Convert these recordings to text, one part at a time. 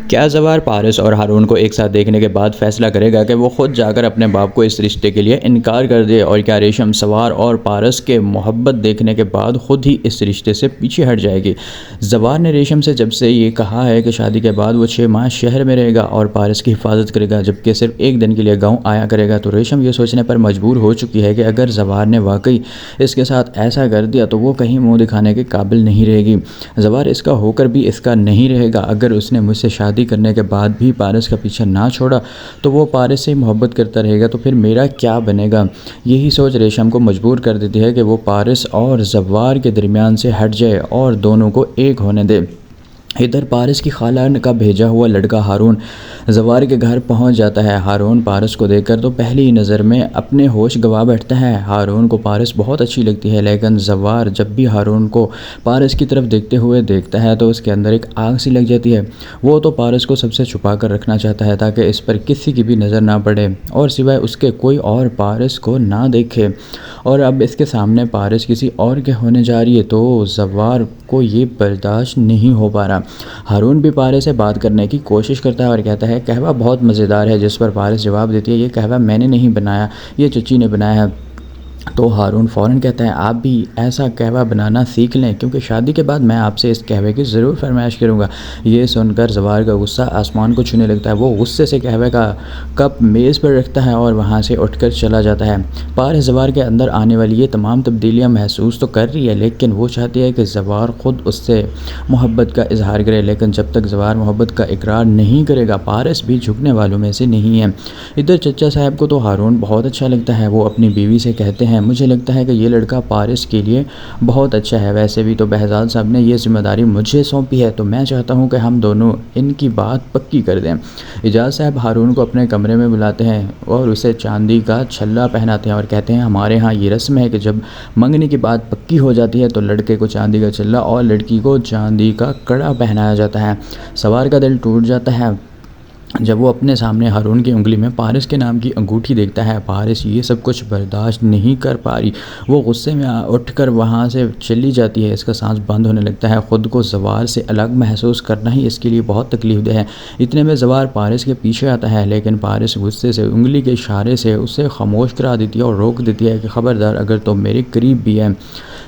کیا زوار پارس اور ہارون کو ایک ساتھ دیکھنے کے بعد فیصلہ کرے گا کہ وہ خود جا کر اپنے باپ کو اس رشتے کے لیے انکار کر دے، اور کیا ریشم زوار اور پارس کے محبت دیکھنے کے بعد خود ہی اس رشتے سے پیچھے ہٹ جائے گی؟ زوار نے ریشم سے جب سے یہ کہا ہے کہ شادی کے بعد وہ 6 ماہ شہر میں رہے گا اور پارس کی حفاظت کرے گا، جبکہ صرف ایک دن کے لیے گاؤں آیا کرے گا، تو ریشم یہ سوچنے پر مجبور ہو چکی ہے کہ اگر زوار نے واقعی اس کے ساتھ ایسا کر دیا تو وہ کہیں منہ دکھانے کے قابل نہیں رہے گی۔ زوار اس کا ہو کر بھی اس کا نہیں رہے گا۔ اگر اس نے مجھ سے شادی کرنے کے بعد بھی پارس کا پیچھا نہ چھوڑا تو وہ پارس سے محبت کرتا رہے گا، تو پھر میرا کیا بنے گا؟ یہی سوچ ریشم کو مجبور کر دیتی ہے کہ وہ پارس اور زوار کے درمیان سے ہٹ جائے اور دونوں کو ایک ہونے دے۔ ادھر پارس کی خالہ کا بھیجا ہوا لڑکا ہارون زوار کے گھر پہنچ جاتا ہے۔ ہارون پارس کو دیکھ کر تو پہلی نظر میں اپنے ہوش گنوا بیٹھتا ہے۔ ہارون کو پارس بہت اچھی لگتی ہے، لیکن زوار جب بھی ہارون کو پارس کی طرف دیکھتے ہوئے دیکھتا ہے تو اس کے اندر ایک آگ سی لگ جاتی ہے۔ وہ تو پارس کو سب سے چھپا کر رکھنا چاہتا ہے تاکہ اس پر کسی کی بھی نظر نہ پڑے اور سوائے اس کے کوئی اور پارس کو نہ دیکھے، اور اب اس کے سامنے پارس کسی اور کے ہونے جا رہی ہے تو زوار کو یہ برداشت نہیں ہو پا رہا۔ ہارون بھی پارس سے بات کرنے کی کوشش کرتا ہے اور کہتا ہے قہوہ بہت مزیدار ہے، جس پر پارس جواب دیتی ہے یہ قہوہ میں نے نہیں بنایا، یہ چچی نے بنایا ہے۔ تو ہارون فوراً کہتا ہے آپ بھی ایسا قہوہ بنانا سیکھ لیں، کیونکہ شادی کے بعد میں آپ سے اس قہوے کی ضرور فرمائش کروں گا۔ یہ سن کر زوار کا غصہ آسمان کو چھونے لگتا ہے۔ وہ غصے سے قہوے کا کپ میز پر رکھتا ہے اور وہاں سے اٹھ کر چلا جاتا ہے۔ پارس زوار کے اندر آنے والی یہ تمام تبدیلیاں محسوس تو کر رہی ہے، لیکن وہ چاہتی ہے کہ زوار خود اس سے محبت کا اظہار کرے، لیکن جب تک زوار محبت کا اقرار نہیں کرے گا پارس بھی جھکنے والوں میں سے نہیں ہے۔ ادھر چچا صاحب کو تو ہارون بہت اچھا لگتا ہے۔ وہ اپنی بیوی سے کہتے ہیں مجھے لگتا ہے کہ یہ لڑکا پارس کے لیے بہت اچھا ہے، ویسے بھی تو بہزاد صاحب نے یہ ذمہ داری مجھے سونپی ہے، تو میں چاہتا ہوں کہ ہم دونوں ان کی بات پکی کر دیں۔ اعجاز صاحب ہارون کو اپنے کمرے میں بلاتے ہیں اور اسے چاندی کا چھلا پہناتے ہیں اور کہتے ہیں ہمارے ہاں یہ رسم ہے کہ جب منگنی کی بات پکی ہو جاتی ہے تو لڑکے کو چاندی کا چھلا اور لڑکی کو چاندی کا کڑا پہنایا جاتا ہے۔ زوار کا دل ٹوٹ جاتا ہے جب وہ اپنے سامنے ہارون کی انگلی میں پارس کے نام کی انگوٹھی دیکھتا ہے۔ پارس یہ سب کچھ برداشت نہیں کر پا رہی، وہ غصے میں اٹھ کر وہاں سے چلی جاتی ہے۔ اس کا سانس بند ہونے لگتا ہے، خود کو زوار سے الگ محسوس کرنا ہی اس کے لیے بہت تکلیف دہ ہے۔ اتنے میں زوار پارس کے پیچھے آتا ہے، لیکن پارس غصے سے انگلی کے اشارے سے اسے خاموش کرا دیتی ہے اور روک دیتی ہے کہ خبردار اگر تو میرے قریب بھی ہے۔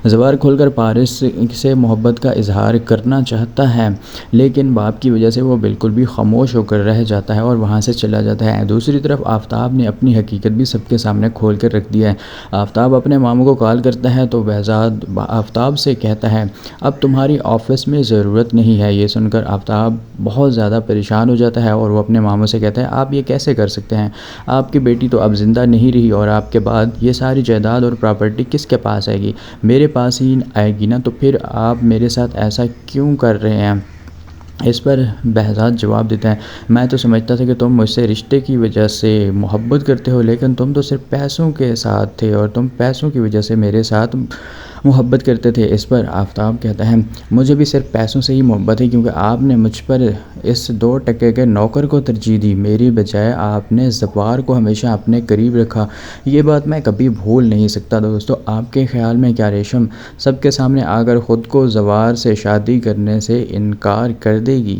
زوار کھل کر پارس سے محبت کا اظہار کرنا چاہتا ہے، لیکن باپ کی وجہ سے وہ بالکل بھی خاموش ہو کر رہ جاتا ہے اور وہاں سے چلا جاتا ہے۔ دوسری طرف آفتاب نے اپنی حقیقت بھی سب کے سامنے کھول کر رکھ دی ہے۔ آفتاب اپنے ماموں کو کال کرتا ہے تو بہزاد آفتاب سے کہتا ہے اب تمہاری آفس میں ضرورت نہیں ہے۔ یہ سن کر آفتاب بہت زیادہ پریشان ہو جاتا ہے اور وہ اپنے ماموں سے کہتا ہے آپ یہ کیسے کر سکتے ہیں؟ آپ کی بیٹی تو اب زندہ نہیں رہی اور آپ کے بعد یہ ساری جائیداد اور پراپرٹی کس کے پاس آئے گی؟ میرے پاس ہی آئے گی نا، تو پھر آپ میرے ساتھ ایسا کیوں کر رہے ہیں؟ اس پر بہزاد جواب دیتا ہے میں تو سمجھتا تھا کہ تم مجھ سے رشتے کی وجہ سے محبت کرتے ہو، لیکن تم تو صرف پیسوں کے ساتھ تھے اور تم پیسوں کی وجہ سے میرے ساتھ محبت کرتے تھے۔ اس پر آفتاب کہتا ہے مجھے بھی صرف پیسوں سے ہی محبت ہے، کیونکہ آپ نے مجھ پر اس 2 ٹکے کے نوکر کو ترجیح دی، میری بجائے آپ نے زوار کو ہمیشہ اپنے قریب رکھا، یہ بات میں کبھی بھول نہیں سکتا۔ دوستو آپ کے خیال میں کیا ریشم سب کے سامنے آ کر خود کو زوار سے شادی کرنے سے انکار کر دے گی؟